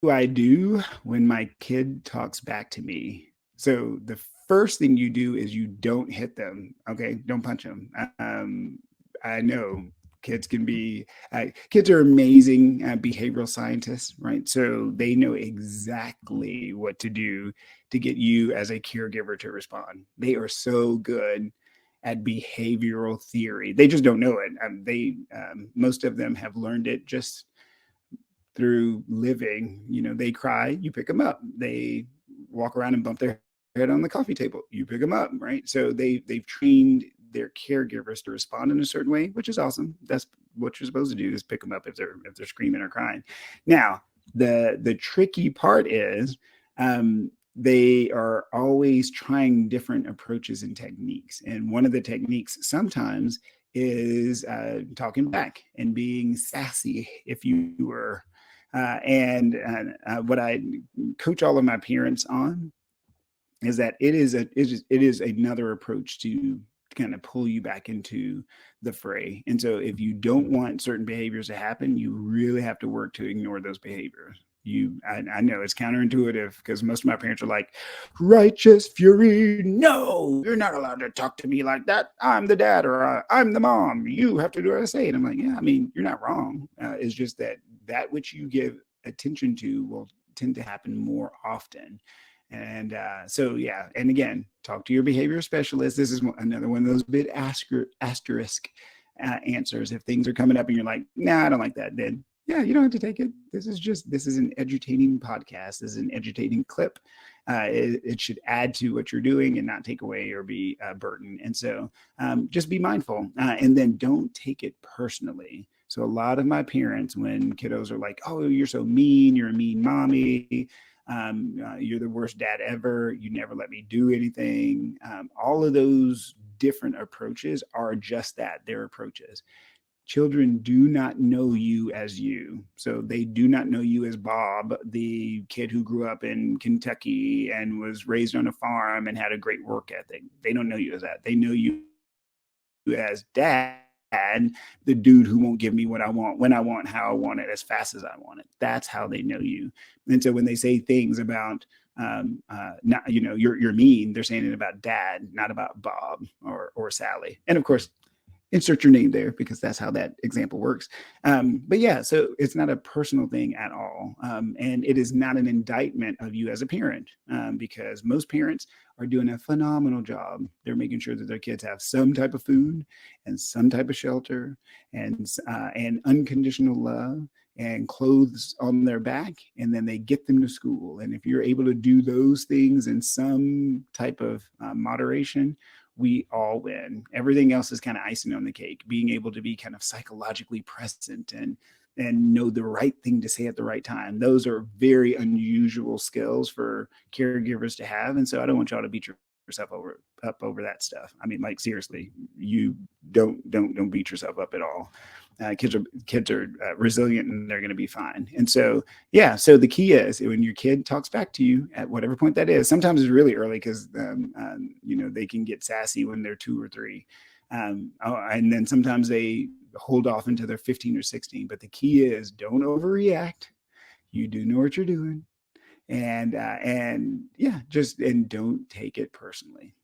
I do when my kid talks back to me? So the first thing you do is you don't hit them. Okay, don't punch them. I know kids are amazing behavioral scientists, right? So they know exactly what to do to get you as a caregiver to respond. They are so good at behavioral theory. They just don't know it. They Most of them have learned it just through living. They cry, you pick them up. They walk around and bump their head on the coffee table, you pick them up, right? So they've trained their caregivers to respond in a certain way, which is awesome. That's what you're supposed to do, is pick them up if they're screaming or crying. Now, the tricky part is they are always trying different approaches and techniques. And one of the techniques sometimes is talking back and being sassy, if you were. And what I coach all of my parents on is that it is another approach to kind of pull you back into the fray. And so if you don't want certain behaviors to happen, you really have to work to ignore those behaviors. I know it's counterintuitive because most of my parents are like, righteous fury, no, you're not allowed to talk to me like that. I'm the dad, or I'm the mom. You have to do what I say. And I'm like, yeah, I mean, you're not wrong. It's just that which you give attention to will tend to happen more often. And so, yeah. And again, talk to your behavior specialist. This is another one of those big asterisk answers. If things are coming up and you're like, nah, I don't like that, then yeah, you don't have to take it. This is an edutaining podcast. This is an edutaining clip. It should add to what you're doing and not take away or be a burden. And so just be mindful, and then don't take it personally. So a lot of my parents, when kiddos are like, oh, you're so mean, you're a mean mommy, you're the worst dad ever, you never let me do anything. All of those different approaches are just that, they're approaches. Children do not know you as you. So they do not know you as Bob, the kid who grew up in Kentucky and was raised on a farm and had a great work ethic. They don't know you as that. They know you as dad, the dude who won't give me what I want, when I want, how I want it, as fast as I want it. That's how they know you. And so when they say things about, not, you're mean, they're saying it about dad, not about Bob or Sally. And of course, insert your name there because that's how that example works. But yeah, so it's not a personal thing at all. And it is not an indictment of you as a parent, because most parents are doing a phenomenal job. They're making sure that their kids have some type of food and some type of shelter, and unconditional love and clothes on their back, and then they get them to school. And if you're able to do those things in some type of moderation, we all win. Everything else is kind of icing on the cake. Being able to be kind of psychologically present and know the right thing to say at the right time. Those are very unusual skills for caregivers to have. And so I don't want y'all to beat yourself up over that stuff. I mean, like, seriously, you don't beat yourself up at all. Kids are resilient, and they're going to be fine. And so, yeah. So the key is, when your kid talks back to you at whatever point that is. Sometimes it's really early because they can get sassy when they're 2 or 3, and then sometimes they hold off until they're 15 or 16. But the key is, don't overreact. You do know what you're doing, and yeah, just and don't take it personally.